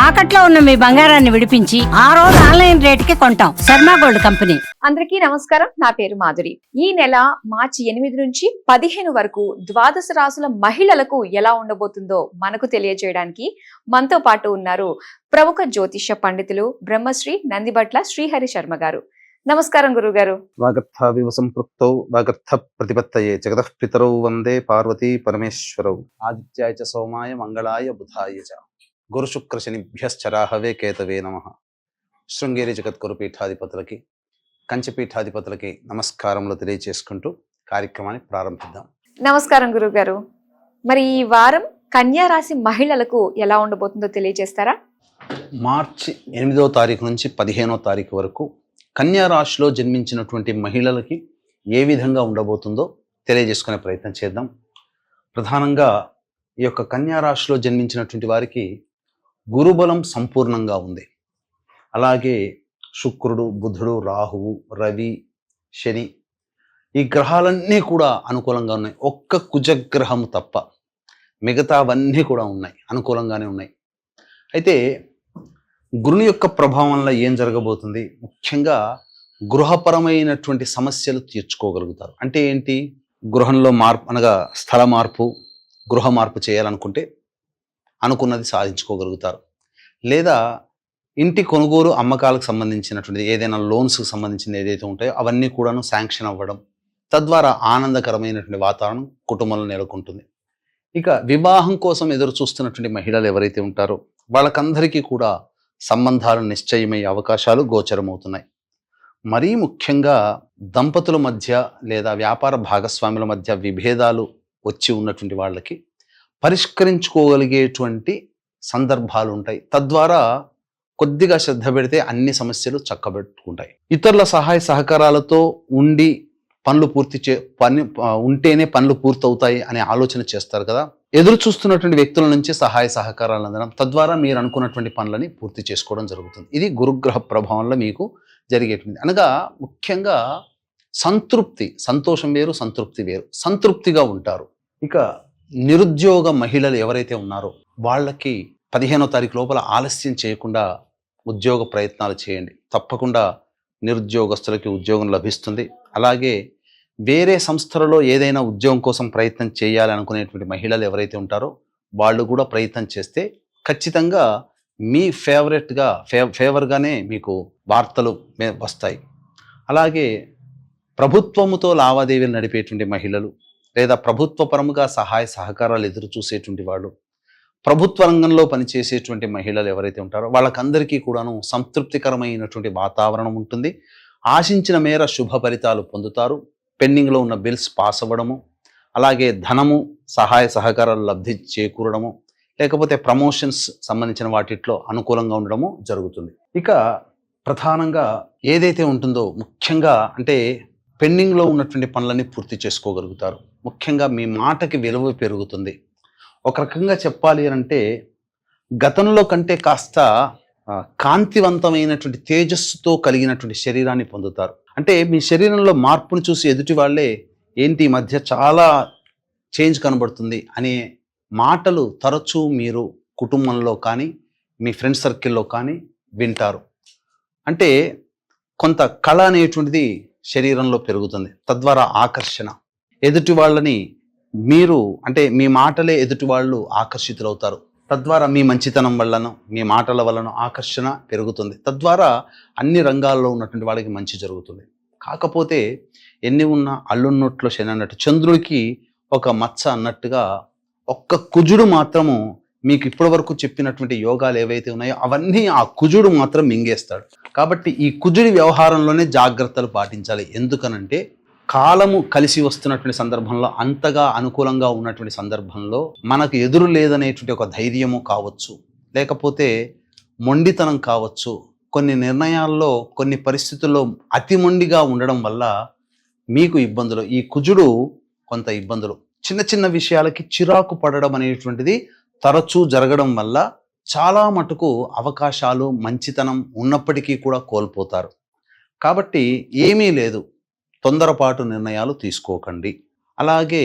తాకట్లో ఉన్న మీ బంగారాన్ని విడిపించి ఆ రోజు ఆన్లైన్ రేటుకి కొంటాం. Sharma gold company. అందరికీ నమస్కారం. నా పేరు మాధురి. ఈ నెల మార్చి 8 నుంచి 15 వరకు ద్వాదశ రాశుల మహిళలకు ఎలా ఉండబోతుందో మనకు తెలియజేయడానికి మనతో పాటు ఉన్నారు ప్రముఖ జ్యోతిష్య పండితులు బ్రహ్మశ్రీ నందిబట్ల శ్రీహరి శర్మ గారు. నమస్కారం గురుగారు. వాగర్థావివ సంపృక్తౌ వాగర్థ ప్రతిపత్తయే జగతః పితరౌ వందే పార్వతీ పరమేశ్వరౌ ఆదిత్యాయ చ సోమాయ మంగళాయ బుధాయ చ గురు శుక్ర శనిభ్యశ్చరాహవే కేతవే నమః. శృంగేరి జగద్గురు పీఠాధిపతులకి కంచి పీఠాధిపతులకి నమస్కారములు తెలియజేసుకుంటూ కార్యక్రమాన్ని ప్రారంభిద్దాం. నమస్కారం గురుగారు. మరి ఈ వారం కన్యా రాశి మహిళలకు ఎలా ఉండబోతుందో తెలియజేస్తారా? మార్చి 8వ తారీఖు నుంచి 15వ తారీఖు వరకు కన్యా రాశిలో జన్మించినటువంటి మహిళలకి ఏ విధంగా ఉండబోతుందో తెలియజేసుకునే ప్రయత్నం చేద్దాం. ప్రధానంగా ఈ యొక్క కన్యా రాశిలో జన్మించినటువంటి వారికి గురుబలం సంపూర్ణంగా ఉంది. అలాగే శుక్రుడు, బుధుడు, రాహువు, రవి, శని ఈ గ్రహాలన్నీ కూడా అనుకూలంగా ఉన్నాయి. ఒక్క కుజగ్రహం తప్ప మిగతావన్నీ కూడా ఉన్నాయి, అనుకూలంగానే ఉన్నాయి. అయితే గురుని యొక్క ప్రభావం వల్ల ఏం జరగబోతుంది? ముఖ్యంగా గృహపరమైనటువంటి సమస్యలు తీర్చుకోగలుగుతారు. అంటే ఏంటి? గృహంలో మార్పు అనగా స్థల మార్పు, గృహ మార్పు చేయాలనుకుంటే అనుకున్నది సాధించుకోగలుగుతారు. లేదా ఇంటి కొనుగోలు అమ్మకాలకు సంబంధించినటువంటిది ఏదైనా లోన్స్కి సంబంధించింది ఏదైతే ఉంటాయో అవన్నీ కూడాను శాంక్షన్ అవ్వడం, తద్వారా ఆనందకరమైనటువంటి వాతావరణం కుటుంబంలో నెలకొంటుంది. ఇక వివాహం కోసం ఎదురు చూస్తున్నటువంటి మహిళలు ఎవరైతే ఉంటారో వాళ్ళకందరికీ కూడా సంబంధాలు నిశ్చయమయ్యే అవకాశాలు గోచరమవుతున్నాయి. మరీ ముఖ్యంగా దంపతుల మధ్య లేదా వ్యాపార భాగస్వాముల మధ్య విభేదాలు వచ్చి ఉన్నటువంటి వాళ్ళకి పరిష్కరించుకోగలిగేటువంటి సందర్భాలు ఉంటాయి. తద్వారా కొద్దిగా శ్రద్ధ పెడితే అన్ని సమస్యలు చక్కబెట్టుకుంటాయి. ఇతరుల సహాయ సహకారాలతో ఉండి ఉంటేనే పనులు పూర్తవుతాయి అనే ఆలోచన చేస్తారు కదా. ఎదురు చూస్తున్నటువంటి వ్యక్తుల నుంచి సహాయ సహకారాలు అందడం, తద్వారా మీరు అనుకున్నటువంటి పనులని పూర్తి చేసుకోవడం జరుగుతుంది. ఇది గురుగ్రహ ప్రభావంలో మీకు జరిగేటువంటి అనగా ముఖ్యంగా సంతృప్తి, సంతోషం వేరు, సంతృప్తి వేరు. సంతృప్తిగా ఉంటారు. ఇక నిరుద్యోగ మహిళలు ఎవరైతే ఉన్నారో వాళ్ళకి 15వ తారీఖు లోపల ఆలస్యం చేయకుండా ఉద్యోగ ప్రయత్నాలు చేయండి. తప్పకుండా నిరుద్యోగస్తులకి ఉద్యోగం లభిస్తుంది. అలాగే వేరే సంస్థలలో ఏదైనా ఉద్యోగం కోసం ప్రయత్నం చేయాలి అనుకునేటువంటి మహిళలు ఎవరైతే ఉంటారో వాళ్ళు కూడా ప్రయత్నం చేస్తే ఖచ్చితంగా మీ ఫేవర్గానే మీకు వార్తలు వస్తాయి. అలాగే ప్రభుత్వముతో లావాదేవీలు నడిపేటువంటి మహిళలు లేదా ప్రభుత్వపరముగా సహాయ సహకారాలు ఎదురు చూసేటువంటి వాళ్ళు, ప్రభుత్వ రంగంలో పనిచేసేటువంటి మహిళలు ఎవరైతే ఉంటారో వాళ్ళకందరికీ కూడాను సంతృప్తికరమైనటువంటి వాతావరణం ఉంటుంది. ఆశించిన మేర శుభ ఫలితాలు పొందుతారు. పెండింగ్లో ఉన్న బిల్స్ పాస్ అవ్వడము, అలాగే ధనము, సహాయ సహకారాలు లబ్ధి చేకూరడము, లేకపోతే ప్రమోషన్స్ సంబంధించిన వాటిట్లో అనుకూలంగా ఉండడము జరుగుతుంది. ఇక ప్రధానంగా ఏదైతే ఉంటుందో ముఖ్యంగా అంటే పెండింగ్లో ఉన్నటువంటి పనులన్నీ పూర్తి చేసుకోగలుగుతారు. ముఖ్యంగా మీ మాటకి విలువ పెరుగుతుంది. ఒక రకంగా చెప్పాలి అంటే గతంలో కంటే కాస్త కాంతివంతమైనటువంటి తేజస్సుతో కలిగినటువంటి శరీరాన్ని పొందుతారు. అంటే మీ శరీరంలో మార్పును చూసి ఎదుటి వాళ్ళే ఏంటి ఈ మధ్య చాలా చేంజ్ కనబడుతుంది అనే మాటలు తరచూ మీరు కుటుంబంలో కానీ మీ ఫ్రెండ్ సర్కిల్లో కానీ వింటారు. అంటే కొంత కళ అనేటువంటిది శరీరంలో పెరుగుతుంది. తద్వారా ఆకర్షణ, ఎదుటి వాళ్ళని మీరు అంటే మీ మాటలే ఎదుటి వాళ్ళు ఆకర్షితులవుతారు. తద్వారా మీ మంచితనం వలన, మీ మాటల వలన ఆకర్షణ పెరుగుతుంది. తద్వారా అన్ని రంగాల్లో ఉన్నటువంటి వాళ్ళకి మంచి జరుగుతుంది. కాకపోతే ఎన్ని ఉన్నా అల్లున్నట్లో శని అన్నట్టు చంద్రుడికి ఒక మచ్చ అన్నట్టుగా ఒక్క కుజుడు మాత్రము మీకు ఇప్పటి వరకు చెప్పినటువంటి యోగాలు ఏవైతే ఉన్నాయో అవన్నీ ఆ కుజుడు మాత్రం మింగేస్తాడు. కాబట్టి ఈ కుజుడి వ్యవహారంలోనే జాగ్రత్తలు పాటించాలి. ఎందుకనంటే కాలము కలిసి వస్తున్నటువంటి సందర్భంలో, అంతగా అనుకూలంగా ఉన్నటువంటి సందర్భంలో మనకు ఎదురు లేదనేటువంటి ఒక ధైర్యము కావచ్చు, లేకపోతే మొండితనం కావచ్చు, కొన్ని నిర్ణయాల్లో కొన్ని పరిస్థితుల్లో అతి మొండిగా ఉండడం వల్ల మీకు ఇబ్బందులు, ఈ కుజుడు కొంత ఇబ్బందులు, చిన్న చిన్న విషయాలకి చిరాకు పడడం అనేటువంటిది తరచూ జరగడం వల్ల చాలా మటుకు అవకాశాలు, మంచితనం ఉన్నప్పటికీ కూడా కోల్పోతారు. కాబట్టి ఏమీ లేదు, తొందరపాటు నిర్ణయాలు తీసుకోకండి. అలాగే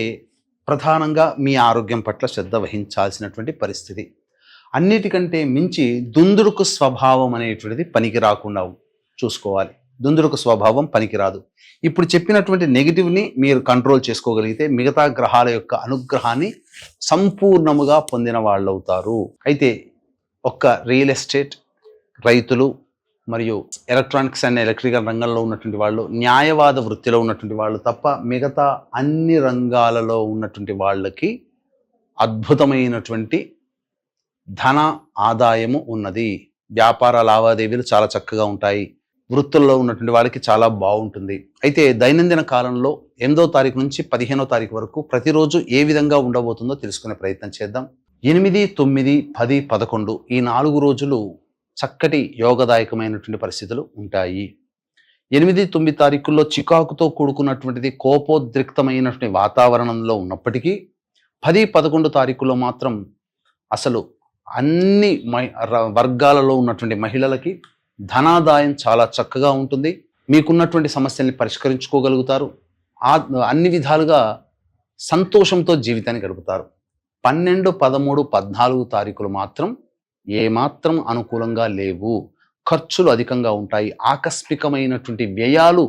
ప్రధానంగా మీ ఆరోగ్యం పట్ల శ్రద్ధ వహించాల్సినటువంటి పరిస్థితి. అన్నిటికంటే మించి దుందుడుకు స్వభావం అనేటువంటిది పనికి రాకుండా చూసుకోవాలి. దుందుడుకు స్వభావం పనికిరాదు. ఇప్పుడు చెప్పినటువంటి నెగిటివ్ని మీరు కంట్రోల్ చేసుకోగలిగితే మిగతా గ్రహాల యొక్క అనుగ్రహాన్ని సంపూర్ణముగా పొందిన వాళ్ళు అవుతారు. అయితే ఒక్క రియల్ ఎస్టేట్, రైతులు మరియు ఎలక్ట్రానిక్స్ అండ్ ఎలక్ట్రికల్ రంగంలో ఉన్నటువంటి వాళ్ళు, న్యాయవాద వృత్తిలో ఉన్నటువంటి వాళ్ళు తప్ప మిగతా అన్ని రంగాలలో ఉన్నటువంటి వాళ్ళకి అద్భుతమైనటువంటి ధన ఆదాయము ఉన్నది. వ్యాపార లావాదేవీలు చాలా చక్కగా ఉంటాయి. వృత్తుల్లో ఉన్నటువంటి వాళ్ళకి చాలా బాగుంటుంది. అయితే దైనందిన కాలంలో 8వ తారీఖు నుంచి 15వ తారీఖు వరకు ప్రతిరోజు ఏ విధంగా ఉండబోతుందో తెలుసుకునే ప్రయత్నం చేద్దాం. 8, 9, 10, 11 ఈ 4 రోజులు చక్కటి యోగదాయకమైనటువంటి పరిస్థితులు ఉంటాయి. 8, 9 తారీఖుల్లో చికాకుతో కూడుకున్నటువంటిది కోపోద్రిక్తమైనటువంటి వాతావరణంలో ఉన్నప్పటికీ 10, 11 తారీఖుల్లో మాత్రం అసలు అన్ని వర్గాలలో ఉన్నటువంటి మహిళలకి ధనాదాయం చాలా చక్కగా ఉంటుంది. మీకున్నటువంటి సమస్యల్ని పరిష్కరించుకోగలుగుతారు. అన్ని విధాలుగా సంతోషంతో జీవితాన్ని గడుపుతారు. 12, 13, 14 తారీఖులు మాత్రం ఏమాత్రం అనుకూలంగా లేవు. ఖర్చులు అధికంగా ఉంటాయి. ఆకస్మికమైనటువంటి వ్యయాలు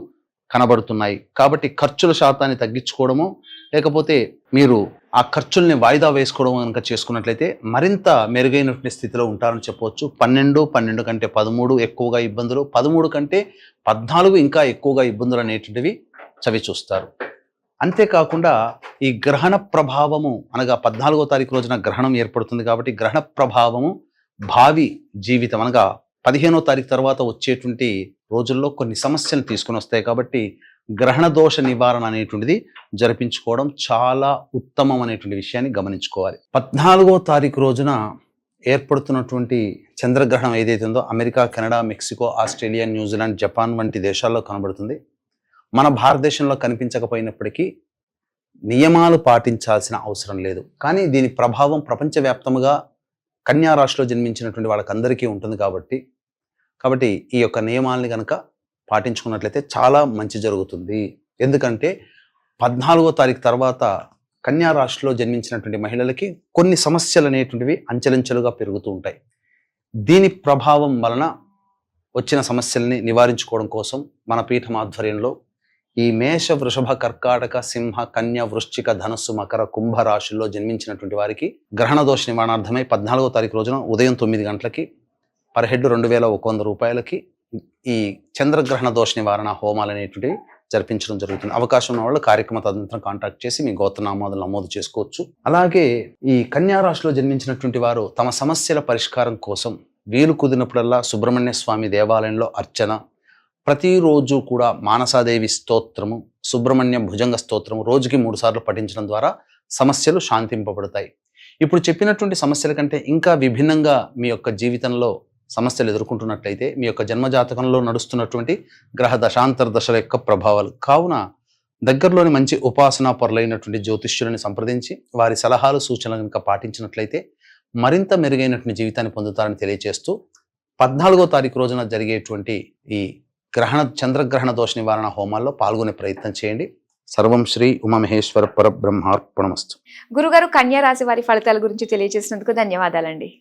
కనబడుతున్నాయి. కాబట్టి ఖర్చుల శాతాన్ని తగ్గించుకోవడమో లేకపోతే మీరు ఆ ఖర్చుల్ని వాయిదా వేసుకోవడం కనుక చేసుకున్నట్లయితే మరింత మెరుగైనటువంటి స్థితిలో ఉంటారని చెప్పవచ్చు. 12 కంటే 13 ఎక్కువగా ఇబ్బందులు, 13 కంటే 14 ఇంకా ఎక్కువగా ఇబ్బందులు అనేటువంటివి చవి చూస్తారు. అంతేకాకుండా ఈ గ్రహణ ప్రభావము అనగా 14వ తారీఖు రోజున గ్రహణం ఏర్పడుతుంది కాబట్టి గ్రహణ ప్రభావము భావి జీవితం అనగా 15వ తారీఖు తర్వాత వచ్చేటువంటి రోజుల్లో కొన్ని సమస్యలు తీసుకుని వస్తాయి. కాబట్టి గ్రహణ దోష నివారణ అనేటువంటిది జరిపించుకోవడం చాలా ఉత్తమం అనేటువంటి విషయాన్ని గమనించుకోవాలి. 14వ తారీఖు రోజున ఏర్పడుతున్నటువంటి చంద్రగ్రహణం ఏదైతే ఉందో America, Canada, Mexico, Australia, New Zealand, Japan వంటి దేశాల్లో కనబడుతుంది. మన భారతదేశంలో కనిపించకపోయినప్పటికీ నియమాలు పాటించాల్సిన అవసరం లేదు. కానీ దీని ప్రభావం ప్రపంచవ్యాప్తముగా కన్యా రాశిలో జన్మించినటువంటి వాళ్ళకందరికీ ఉంటుంది. కాబట్టి ఈ యొక్క నియమాల్ని కనుక పాటించుకున్నట్లయితే చాలా మంచి జరుగుతుంది. ఎందుకంటే 14వ తారీఖు తర్వాత కన్యా రాశిలో జన్మించినటువంటి మహిళలకి కొన్ని సమస్యలు అనేటువంటివి అంచెలంచెలుగా పెరుగుతూ ఉంటాయి. దీని ప్రభావం వలన వచ్చిన సమస్యల్ని నివారించుకోవడం కోసం మన పీఠం ఆధ్వర్యంలో ఈ మేష, వృషభ, కర్కాటక, సింహ, కన్య, వృశ్చిక, ధనస్సు, మకర, కుంభ రాశుల్లో జన్మించినటువంటి వారికి గ్రహణ దోష నివారణార్థమై 14వ తారీఖు రోజున ఉదయం 9 గంటలకి పర్ హెడ్ 2100 రూపాయలకి ఈ చంద్రగ్రహణ దోష నివారణ హోమాలు అనేటువంటివి జరిపించడం జరుగుతుంది. అవకాశం ఉన్న వాళ్ళు కార్యక్రమ తదనంతరం కాంటాక్ట్ చేసి మీ గోత్రనామాదులు నమోదు చేసుకోవచ్చు. అలాగే ఈ కన్యా రాశిలో జన్మించినటువంటి వారు తమ సమస్యల పరిష్కారం కోసం వీలు కుదిరినప్పుడల్లా సుబ్రహ్మణ్య స్వామి దేవాలయంలో అర్చన, ప్రతిరోజు కూడా మానసాదేవి స్తోత్రము, సుబ్రహ్మణ్య భుజంగ స్తోత్రము రోజుకి 3 సార్లు పఠించడం ద్వారా సమస్యలు శాంతింపబడతాయి. ఇప్పుడు చెప్పినటువంటి సమస్యల కంటే ఇంకా విభిన్నంగా మీ యొక్క జీవితంలో సమస్యలు ఎదుర్కొంటున్నట్లయితే మీ యొక్క జన్మజాతకంలో నడుస్తున్నటువంటి గ్రహ దశాంతర దశల యొక్క ప్రభావాలు కావున దగ్గరలోని మంచి ఉపాసనా పరులైనటువంటి జ్యోతిష్యులని సంప్రదించి వారి సలహాలు, సూచనలు కనుక పాటించినట్లయితే మరింత మెరుగైనటువంటి జీవితాన్ని పొందుతారని తెలియజేస్తూ 14వ తారీఖు రోజున జరిగేటువంటి ఈ చంద్రగ్రహణ దోష నివారణ హోమాల్లో పాల్గొనే ప్రయత్నం చేయండి. సర్వం శ్రీ ఉమామహేశ్వర పరబ్రహ్మార్పణమస్తు. గురుగారు, కన్యా రాశి వారి ఫలితాల గురించి తెలియజేసినందుకు ధన్యవాదాలండి.